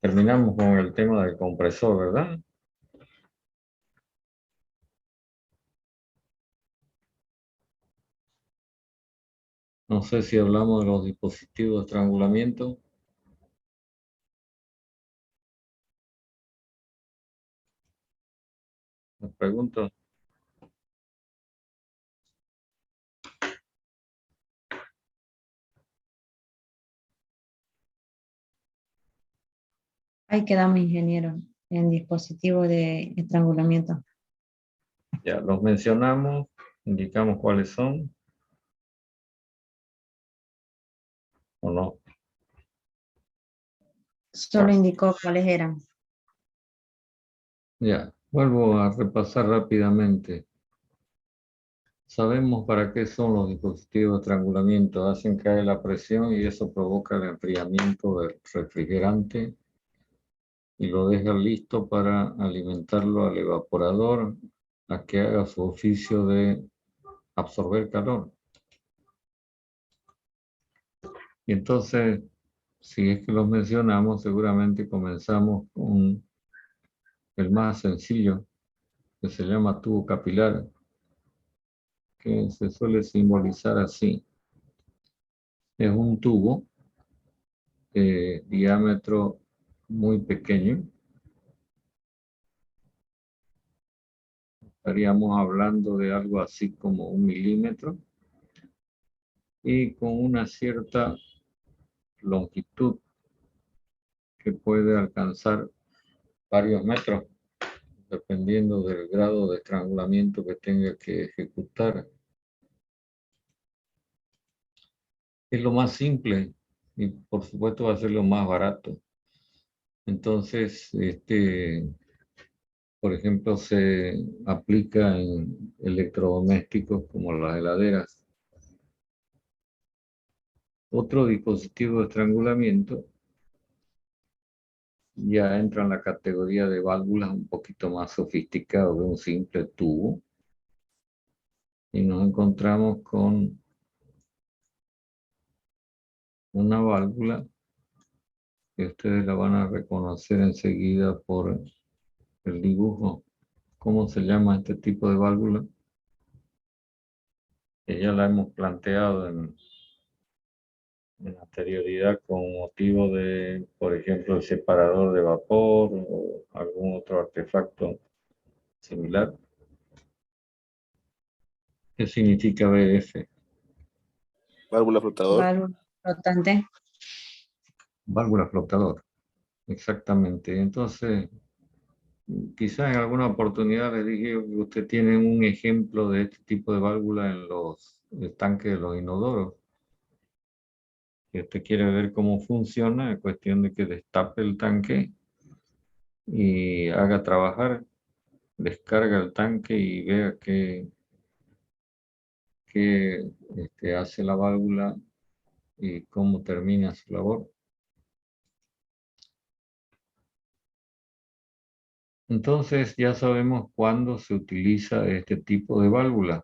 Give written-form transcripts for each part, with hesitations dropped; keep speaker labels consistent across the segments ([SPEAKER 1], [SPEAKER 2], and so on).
[SPEAKER 1] Terminamos con el tema del compresor, ¿verdad? No sé si hablamos de los dispositivos de estrangulamiento. Les pregunto.
[SPEAKER 2] Ahí quedamos, ingeniero, en dispositivo de estrangulamiento.
[SPEAKER 1] Ya los mencionamos, indicamos cuáles son o no.
[SPEAKER 2] Solo indicó cuáles eran.
[SPEAKER 1] Ya, vuelvo a repasar rápidamente. Sabemos para qué son los dispositivos de estrangulamiento. Hacen caer la presión y eso provoca el enfriamiento del refrigerante y lo deja listo para alimentarlo al evaporador a que haga su oficio de absorber calor. Y entonces, si es que los mencionamos, seguramente comenzamos con el más sencillo, que se llama tubo capilar, que se suele simbolizar así. Es un tubo de diámetro muy pequeño. Estaríamos hablando de algo así como 1 milímetro y con una cierta longitud que puede alcanzar varios metros, dependiendo del grado de estrangulamiento que tenga que ejecutar. Es lo más simple y por supuesto va a ser lo más barato. Entonces, por ejemplo, se aplica en electrodomésticos como las heladeras. Otro dispositivo de estrangulamiento ya entra en la categoría de válvulas un poquito más sofisticado que un simple tubo. Y nos encontramos con una válvula que ustedes la van a reconocer enseguida por el dibujo. ¿Cómo se llama este tipo de válvula? Que ya la hemos planteado en anterioridad con motivo de, por ejemplo, el separador de vapor o algún otro artefacto similar. ¿Qué significa BF?
[SPEAKER 3] Válvula flotador.
[SPEAKER 2] Válvula flotante.
[SPEAKER 1] Válvula flotador, exactamente. Entonces, quizás en alguna oportunidad les dije que usted tiene un ejemplo de este tipo de válvula en los tanques de los inodoros. Si usted quiere ver cómo funciona, es cuestión de que destape el tanque y haga trabajar, descarga el tanque y vea qué hace la válvula y cómo termina su labor. Entonces ya sabemos cuándo se utiliza este tipo de válvula,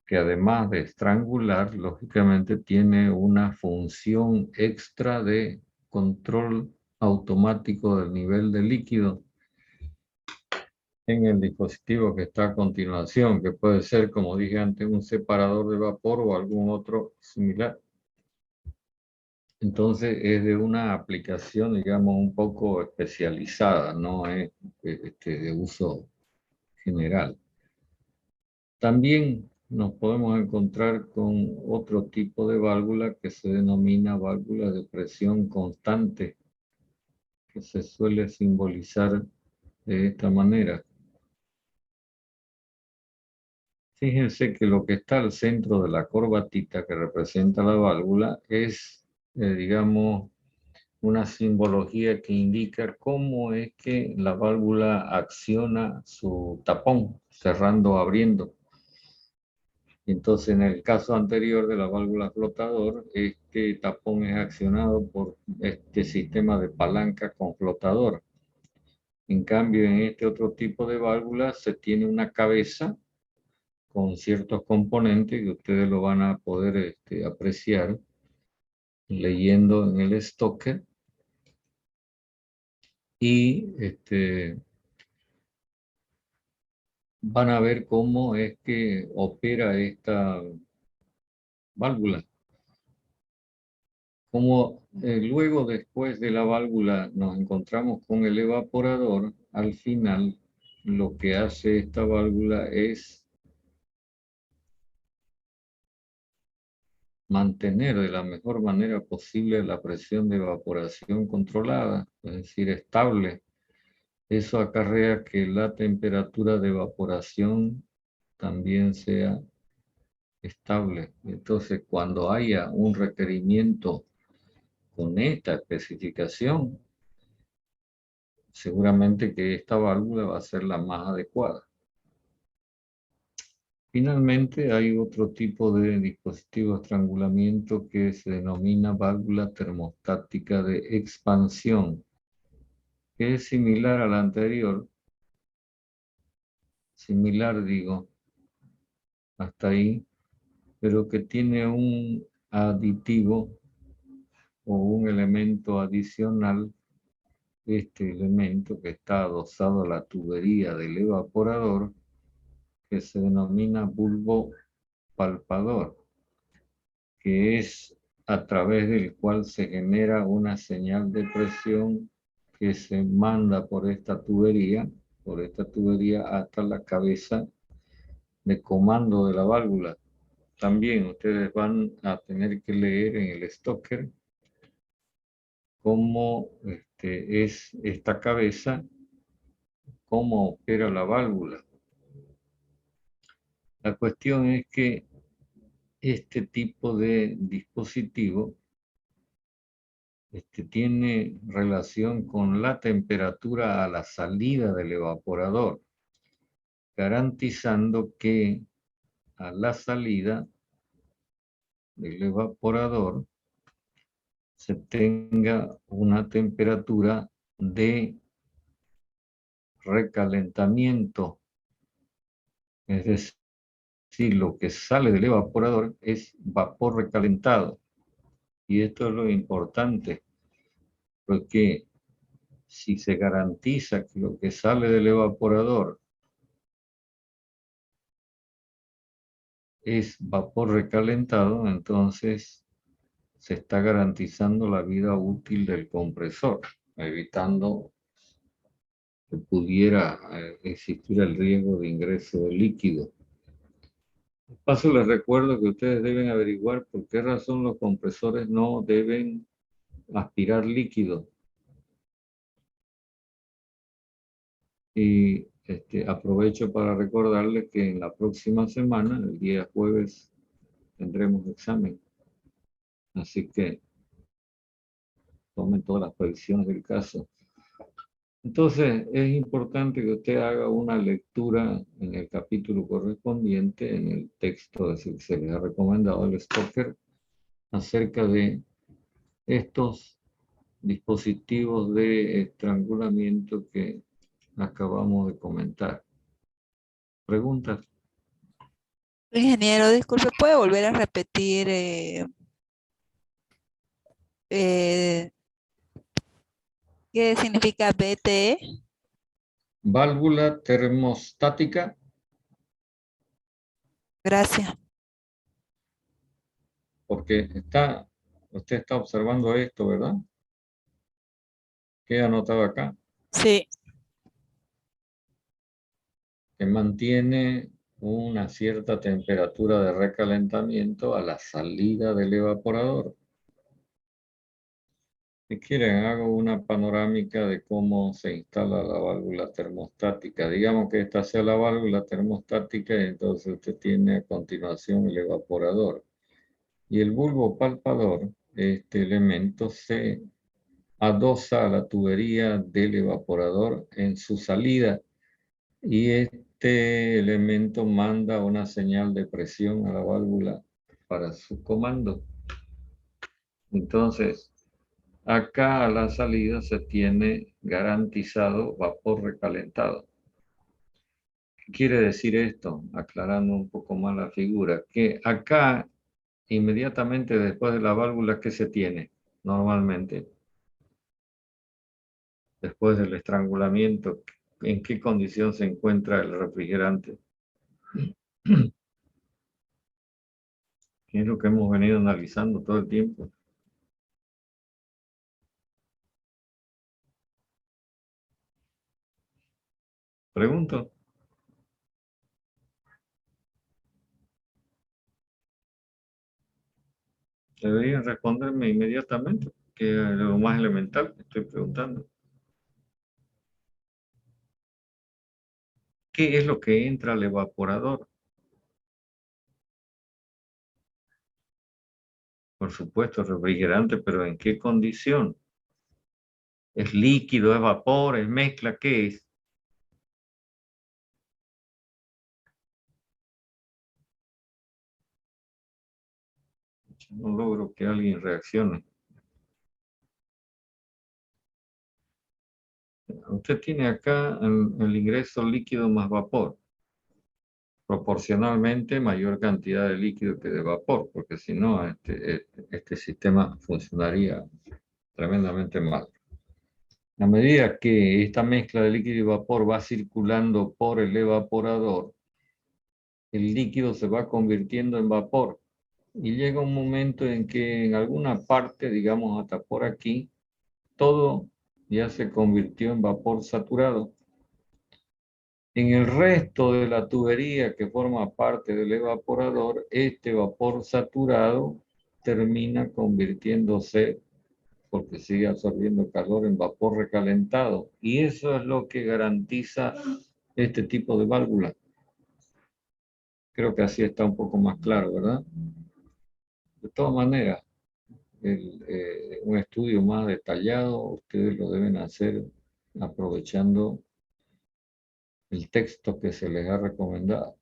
[SPEAKER 1] que además de estrangular, lógicamente tiene una función extra de control automático del nivel de líquido en el dispositivo que está a continuación, que puede ser, como dije antes, un separador de vapor o algún otro similar. Entonces es de una aplicación, digamos, un poco especializada, no es de uso general. También nos podemos encontrar con otro tipo de válvula que se denomina válvula de presión constante, que se suele simbolizar de esta manera. Fíjense que lo que está al centro de la corbatita que representa la válvula es, digamos, una simbología que indica cómo es que la válvula acciona su tapón, cerrando o abriendo. Entonces, en el caso anterior de la válvula flotador, este tapón es accionado por este sistema de palanca con flotador. En cambio, en este otro tipo de válvula se tiene una cabeza con ciertos componentes que ustedes lo van a poder apreciar leyendo en el Stoker. y van a ver cómo es que opera esta válvula. Como luego después de la válvula nos encontramos con el evaporador, al final lo que hace esta válvula es mantener de la mejor manera posible la presión de evaporación controlada, es decir, estable. Eso acarrea que la temperatura de evaporación también sea estable. Entonces, cuando haya un requerimiento con esta especificación, seguramente que esta válvula va a ser la más adecuada. Finalmente, hay otro tipo de dispositivo de estrangulamiento que se denomina válvula termostática de expansión, que es similar a la anterior, similar digo, hasta ahí, pero que tiene un aditivo o un elemento adicional. Este elemento que está adosado a la tubería del evaporador, que se denomina bulbo palpador, que es a través del cual se genera una señal de presión que se manda por esta tubería hasta la cabeza de comando de la válvula. También ustedes van a tener que leer en el Stoker cómo es esta cabeza, cómo opera la válvula. La cuestión es que este tipo de dispositivo tiene relación con la temperatura a la salida del evaporador, garantizando que a la salida del evaporador se tenga una temperatura de recalentamiento, es decir, lo que sale del evaporador es vapor recalentado. Y esto es lo importante, porque si se garantiza que lo que sale del evaporador es vapor recalentado, entonces se está garantizando la vida útil del compresor, evitando que pudiera existir el riesgo de ingreso de líquido. De paso, les recuerdo que ustedes deben averiguar por qué razón los compresores no deben aspirar líquido. Y aprovecho para recordarles que en la próxima semana, el día jueves, tendremos examen. Así que tomen todas las previsiones del caso. Entonces, es importante que usted haga una lectura en el capítulo correspondiente, en el texto de que se les ha recomendado el Stoker, acerca de estos dispositivos de estrangulamiento que acabamos de comentar. ¿Preguntas?
[SPEAKER 4] Ingeniero, disculpe, ¿puede volver a repetir qué significa BTE?
[SPEAKER 1] Válvula termostática.
[SPEAKER 4] Gracias.
[SPEAKER 1] Porque usted está observando esto, ¿verdad? ¿Qué he anotado acá?
[SPEAKER 4] Sí.
[SPEAKER 1] Que mantiene una cierta temperatura de recalentamiento a la salida del evaporador. Si quieren, hago una panorámica de cómo se instala la válvula termostática. Digamos que esta sea la válvula termostática y entonces usted tiene a continuación el evaporador. Y el bulbo palpador, este elemento se adosa a la tubería del evaporador en su salida y este elemento manda una señal de presión a la válvula para su comando. Entonces, acá a la salida se tiene garantizado vapor recalentado. ¿Qué quiere decir esto? Aclarando un poco más la figura, que acá inmediatamente después de la válvula, ¿qué se tiene normalmente? después del estrangulamiento, ¿en qué condición se encuentra el refrigerante? ¿Qué es lo que hemos venido analizando todo el tiempo? Pregunto. Deberían responderme inmediatamente, que es lo más elemental que estoy preguntando. ¿Qué es lo que entra al evaporador? Por supuesto, refrigerante, pero ¿en qué condición? ¿Es líquido, es vapor, es mezcla? ¿Qué es? No logro que alguien reaccione. Usted tiene acá el ingreso líquido más vapor. Proporcionalmente mayor cantidad de líquido que de vapor, porque si no, este sistema funcionaría tremendamente mal. A medida que esta mezcla de líquido y vapor va circulando por el evaporador, el líquido se va convirtiendo en vapor y llega un momento en que en alguna parte, digamos hasta por aquí, todo ya se convirtió en vapor saturado. En el resto de la tubería que forma parte del evaporador, este vapor saturado termina convirtiéndose, porque sigue absorbiendo calor, en vapor recalentado. Y eso es lo que garantiza este tipo de válvula. Creo que así está un poco más claro, ¿verdad? De todas maneras, un estudio más detallado ustedes lo deben hacer aprovechando el texto que se les ha recomendado.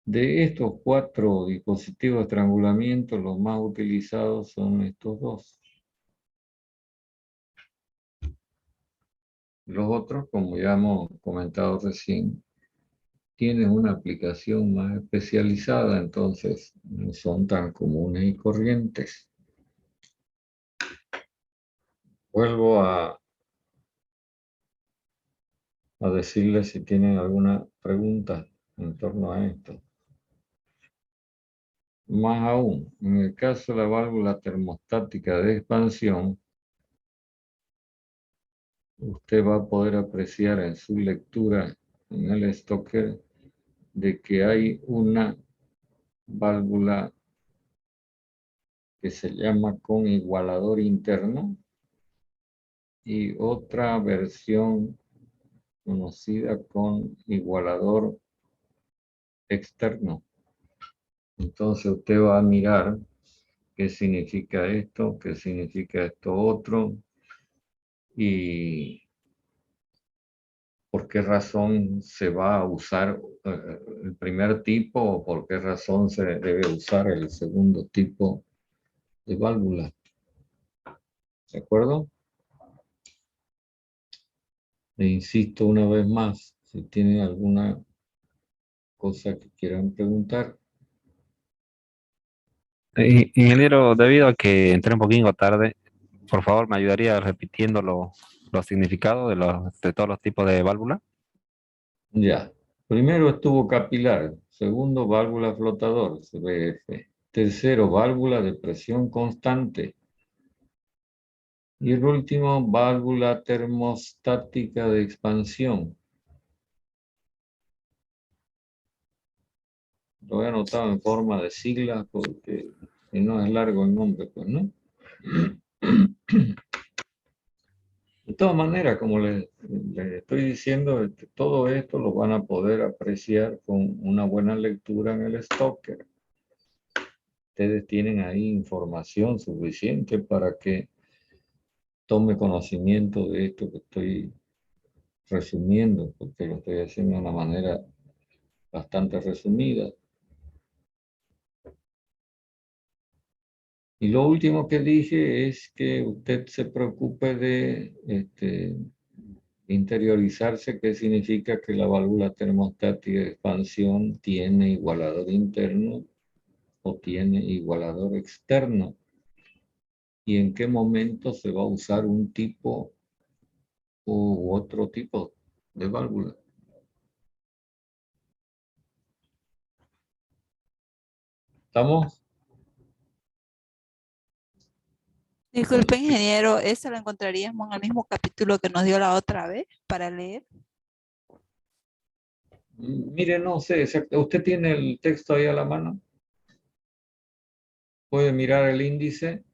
[SPEAKER 1] De estos 4 dispositivos de estrangulamiento, los más utilizados son estos 2. Los otros, como ya hemos comentado recién, tienen una aplicación más especializada, entonces no son tan comunes y corrientes. Vuelvo a decirles si tienen alguna pregunta en torno a esto. Más aún, en el caso de la válvula termostática de expansión, usted va a poder apreciar en su lectura en el Stoker de que hay una válvula que se llama con igualador interno y otra versión conocida con igualador externo. Entonces usted va a mirar qué significa esto, qué significa esto otro y por qué razón se va a usar el primer tipo o por qué razón se debe usar el segundo tipo de válvula. ¿De acuerdo? E insisto una vez más, si tienen alguna cosa que quieran preguntar.
[SPEAKER 5] Ingeniero, debido a que entré un poquito tarde, por favor, ¿me ayudaría repitiendo los significados de todos los tipos de válvula?
[SPEAKER 1] Ya. Primero estuvo capilar. Segundo, válvula flotador, CBF. Tercero, válvula de presión constante. Y el último, válvula termostática de expansión. Lo he anotado en forma de siglas porque si no es largo el nombre, pues, ¿no? De todas maneras, como les estoy diciendo, todo esto lo van a poder apreciar con una buena lectura en el Stoker. Ustedes tienen ahí información suficiente para que tome conocimiento de esto que estoy resumiendo, porque lo estoy haciendo de una manera bastante resumida. Y lo último que dije es que usted se preocupe de interiorizarse, qué significa que la válvula termostática de expansión tiene igualador interno o tiene igualador externo y en qué momento se va a usar un tipo u otro tipo de válvula. ¿Estamos?
[SPEAKER 4] Disculpe, ingeniero, ¿eso lo encontraríamos en el mismo capítulo que nos dio la otra vez para leer?
[SPEAKER 1] Mire, no sé, ¿usted tiene el texto ahí a la mano? Puede mirar el índice.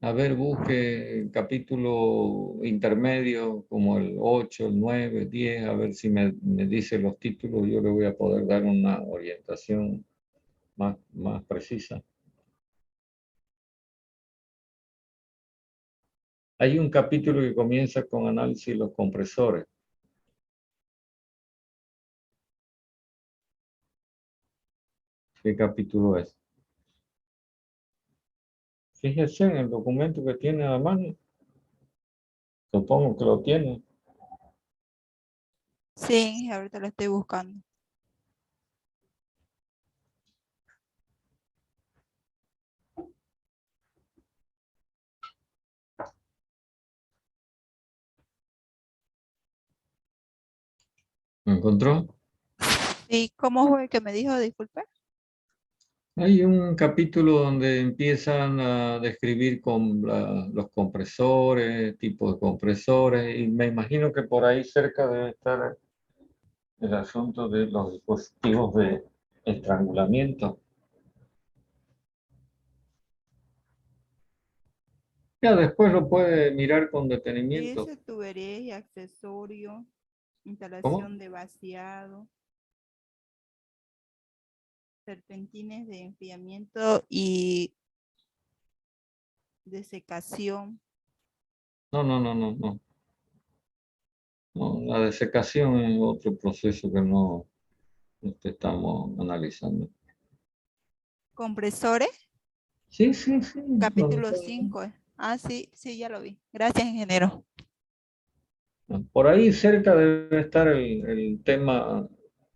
[SPEAKER 1] A ver, busque el capítulo intermedio como el 8, el 9, 10, a ver si me dice los títulos. Yo le voy a poder dar una orientación más precisa. Hay un capítulo que comienza con análisis de los compresores. ¿Qué capítulo es? Fíjese en el documento que tiene a la mano. Supongo que lo tiene.
[SPEAKER 4] Sí, ahorita lo estoy buscando.
[SPEAKER 1] ¿Lo encontró?
[SPEAKER 4] ¿Y cómo fue que me dijo, disculpe?
[SPEAKER 1] Hay un capítulo donde empiezan a describir con los compresores, tipos de compresores, y me imagino que por ahí cerca debe estar el asunto de los dispositivos de estrangulamiento. Ya después lo puede mirar con detenimiento.
[SPEAKER 4] Dice tuberías y accesorios,
[SPEAKER 1] ¿Cómo?
[SPEAKER 4] instalación de vaciado, serpentines de enfriamiento y de secación.
[SPEAKER 1] No. No, la desecación es otro proceso que no estamos analizando.
[SPEAKER 4] Compresores,
[SPEAKER 1] Sí.
[SPEAKER 4] capítulo 5. Ah, sí, sí, ya lo vi. Gracias, ingeniero.
[SPEAKER 1] Por ahí cerca debe estar el tema,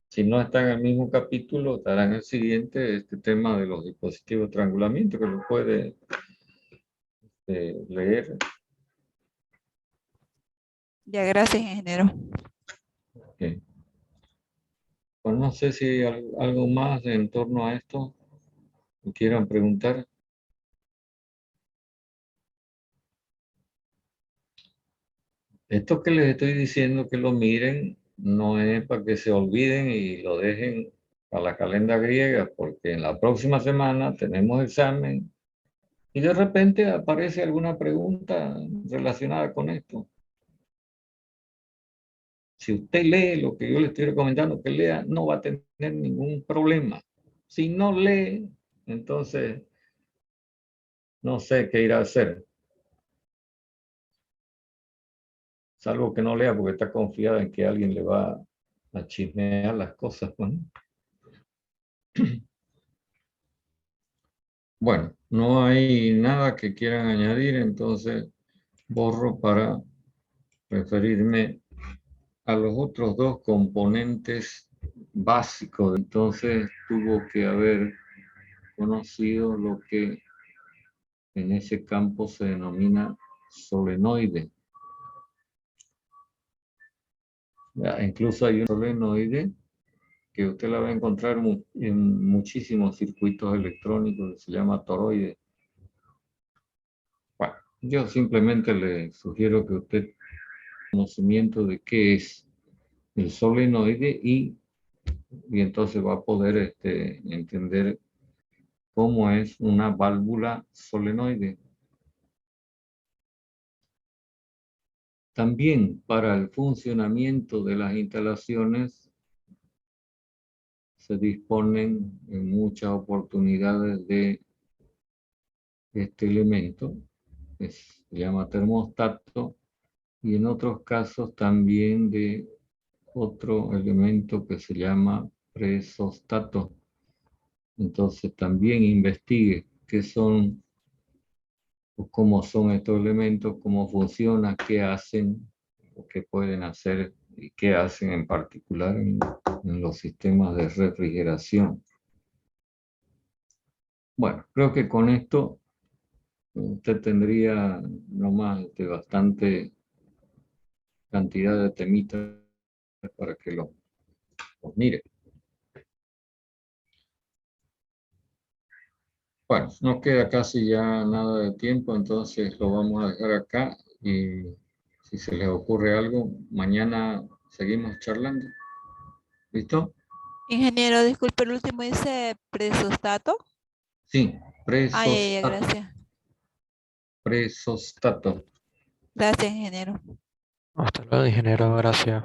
[SPEAKER 1] si no está en el mismo capítulo, estará en el siguiente, este tema de los dispositivos de estrangulamiento, que lo puede leer.
[SPEAKER 4] Ya, gracias, ingeniero.
[SPEAKER 1] Ok. Pues no sé si hay algo más en torno a esto que quieran preguntar. Esto que les estoy diciendo que lo miren no es para que se olviden y lo dejen a la calenda griega, porque en la próxima semana tenemos examen y de repente aparece alguna pregunta relacionada con esto. Si usted lee lo que yo le estoy recomendando que lea, no va a tener ningún problema. Si no lee, entonces no sé qué irá a hacer. Salvo que no lea porque está confiada en que alguien le va a chismear las cosas, ¿no? Bueno, no hay nada que quieran añadir, entonces borro para referirme a los otros dos componentes básicos. Entonces tuvo que haber conocido lo que en ese campo se denomina solenoide. Ya, incluso hay un solenoide que usted la va a encontrar en muchísimos circuitos electrónicos que se llama toroide. Bueno, yo simplemente le sugiero que usted tenga conocimiento de qué es el solenoide y entonces va a poder entender cómo es una válvula solenoide. También para el funcionamiento de las instalaciones se disponen en muchas oportunidades de este elemento, que se llama termostato, y en otros casos también de otro elemento que se llama presostato. Entonces también investigue qué son o cómo son estos elementos, cómo funcionan, qué hacen, o qué pueden hacer y qué hacen en particular en los sistemas de refrigeración. Bueno, creo que con esto usted tendría nomás bastante cantidad de temitas para que los mire. Bueno, no queda casi ya nada de tiempo, entonces lo vamos a dejar acá y si se les ocurre algo, mañana seguimos charlando. ¿Listo?
[SPEAKER 4] Ingeniero, disculpe, el último dice presostato.
[SPEAKER 1] Sí,
[SPEAKER 4] Ay, gracias.
[SPEAKER 1] presostato.
[SPEAKER 4] Gracias, ingeniero.
[SPEAKER 6] Hasta luego, ingeniero. Gracias.